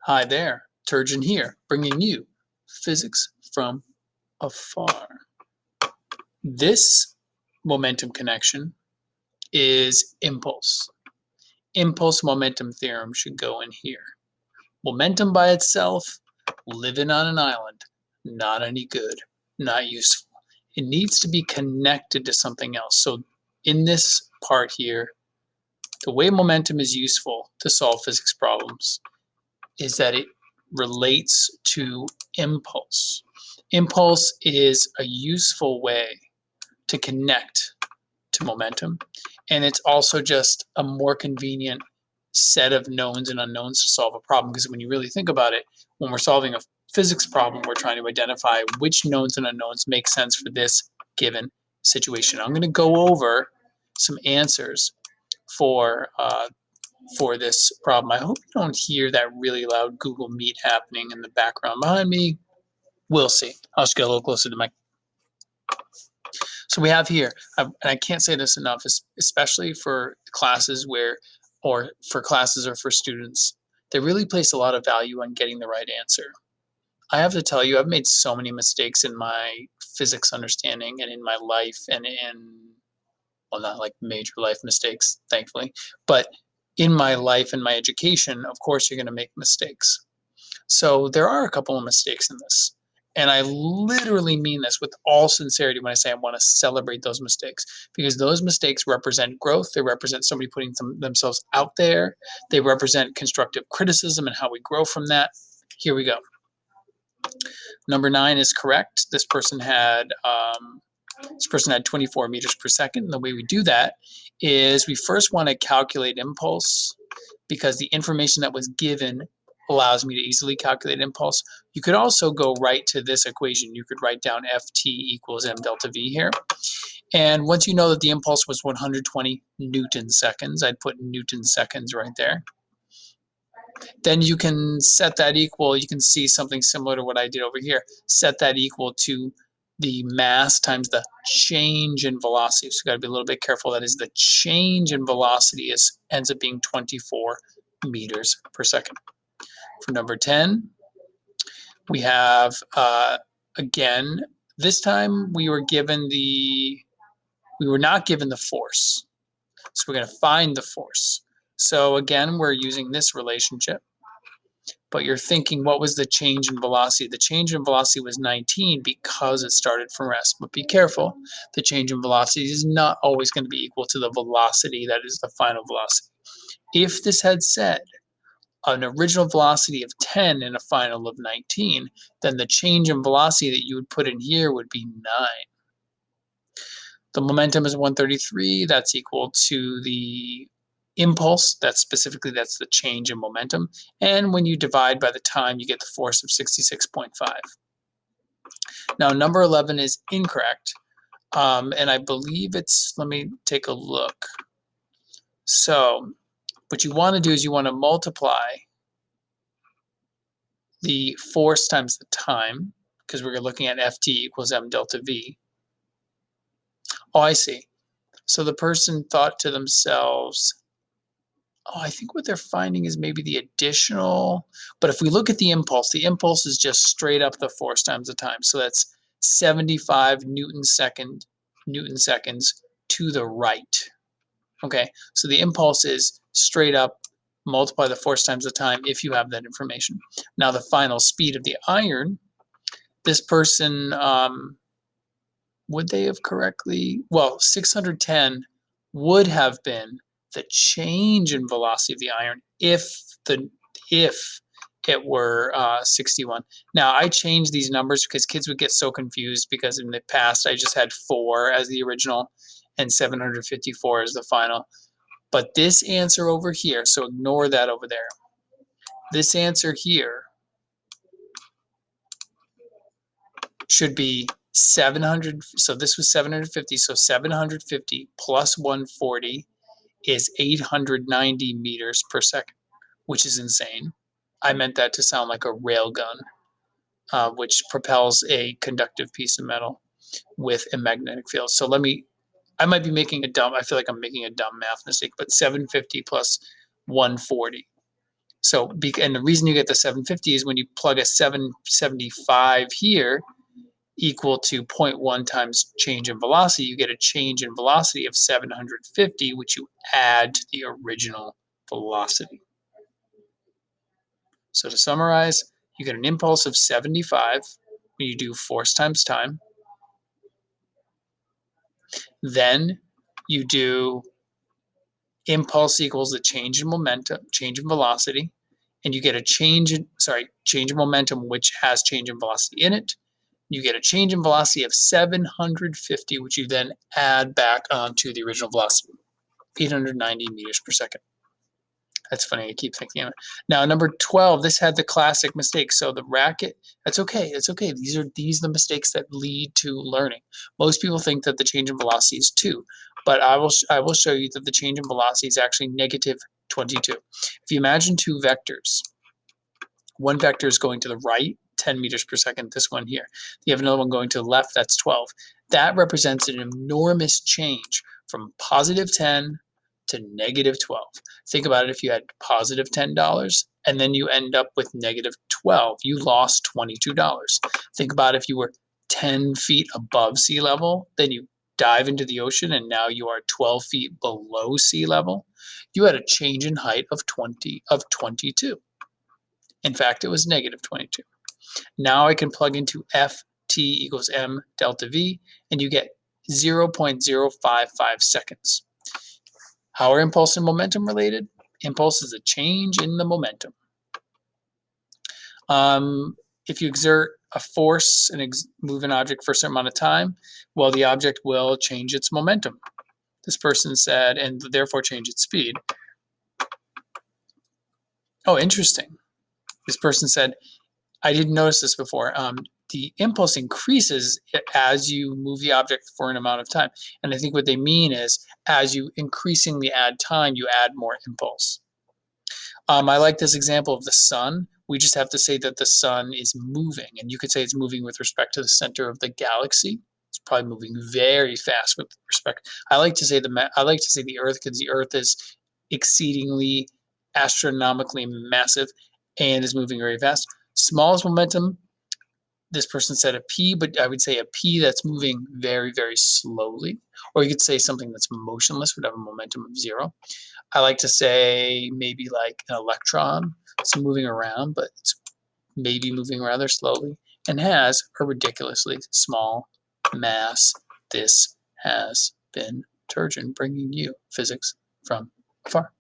Hi there, Turgeon here, bringing you physics from afar. This momentum connection is impulse. Impulse momentum theorem should go in here. Momentum by itself, living on an island, not any good, not useful. It needs to be connected to something else. So in this part here, the way momentum is useful to solve physics problems is that it relates to impulse. Impulse is a useful way to connect to momentum, and it's also just a more convenient set of knowns and unknowns to solve a problem, because when you really think about it, when we're solving a physics problem, we're trying to identify which knowns and unknowns make sense for this given situation. I'm going to go over some answers for this problem. I hope you don't hear that really loud Google Meet happening in the background behind me. We'll see. I'll just get a little closer to my. So we have here, and I can't say this enough, especially for classes or for students, they really place a lot of value on getting the right answer. I have to tell you, I've made so many mistakes in my physics understanding and in my life well, not like major life mistakes, thankfully, but in my life and my education, of course, you're going to make mistakes. So there are a couple of mistakes in this. And I literally mean this with all sincerity when I say I want to celebrate those mistakes, because those mistakes represent growth. They represent somebody putting themselves out there. They represent constructive criticism and how we grow from that. Here we go. Number 9 is correct. This person had 24 meters per second. And the way we do that is we first want to calculate impulse, because the information that was given allows me to easily calculate impulse. You could also go right to this equation. You could write down Ft equals m delta v here. And once you know that the impulse was 120 Newton seconds, I'd put Newton seconds right there. Then you can set that equal, you can see something similar to what I did over here. Set that equal to the mass times the change in velocity. So you got to be a little bit careful. That is, the change in velocity ends up being 24 meters per second. For number 10, we have, again, this time we were not given the force. So we're going to find the force. So again, we're using this relationship. But you're thinking, what was the change in velocity? The change in velocity was 19 because it started from rest. But be careful, the change in velocity is not always going to be equal to the velocity that is the final velocity. If this had said an original velocity of 10 and a final of 19, then the change in velocity that you would put in here would be 9. The momentum is 133. That's equal to the impulse. That's the change in momentum. And when you divide by the time, you get the force of 66.5. Now, number 11 is incorrect. And I believe let me take a look. So what you want to do is you want to multiply the force times the time, because we're looking at Ft equals m delta v. Oh, I see. So the person thought to themselves, oh, I think what they're finding is maybe the additional, but if we look at the impulse is just straight up the force times the time. So that's 75 Newton seconds to the right. Okay, so the impulse is straight up, multiply the force times the time if you have that information. Now the final speed of the iron, this person, would they have correctly, well, 610 would have been the change in velocity of the iron if it were 61. Now, I changed these numbers because kids would get so confused, because in the past I just had 4 as the original and 754 as the final. But this answer over here, so ignore that over there. This answer here should be 700. So this was 750. So 750 plus 140 is 890 meters per second, which is insane. I meant that to sound like a rail gun, which propels a conductive piece of metal with a magnetic field. So I might be I feel like I'm making a dumb math mistake, but 750 plus 140. So, and the reason you get the 750 is when you plug a 775 here equal to 0.1 times change in velocity, you get a change in velocity of 750, which you add to the original velocity. So to summarize, you get an impulse of 75 when you do force times time. Then you do impulse equals the change in momentum, change in velocity, and you get a change in momentum, which has change in velocity in it. You get a change in velocity of 750, which you then add back onto the original velocity, 890 meters per second. That's funny. I keep thinking of it. Now, number 12, this had the classic mistake. So the racket, that's okay. It's okay. These are the mistakes that lead to learning. Most people think that the change in velocity is 2, but I will show you that the change in velocity is actually negative 22. If you imagine two vectors, one vector is going to the right, 10 meters per second, this one here. You have another one going to the left, that's 12. That represents an enormous change from positive 10 to negative 12. Think about it, if you had positive $10 and then you end up with negative 12, you lost $22. Think about if you were 10 feet above sea level, then you dive into the ocean and now you are 12 feet below sea level. You had a change in height of 22. In fact, it was negative 22. Now I can plug into Ft equals m delta v, and you get 0.055 seconds. How are impulse and momentum related? Impulse is a change in the momentum. If you exert a force and move an object for a certain amount of time, well, the object will change its momentum. This person said, and therefore change its speed. Oh, interesting. This person said, I didn't notice this before. The impulse increases as you move the object for an amount of time. And I think what they mean is as you increasingly add time, you add more impulse. I like this example of the sun. We just have to say that the sun is moving. And you could say it's moving with respect to the center of the galaxy. It's probably moving very fast with respect. I like to say the Earth because the Earth is exceedingly astronomically massive and is moving very fast. Smallest momentum, this person said a p, but I would say a p that's moving very, very slowly. Or you could say something that's motionless would have a momentum of 0. I like to say maybe like an electron. It's moving around, but it's maybe moving rather slowly and has a ridiculously small mass. This has been Turgeon bringing you physics from afar.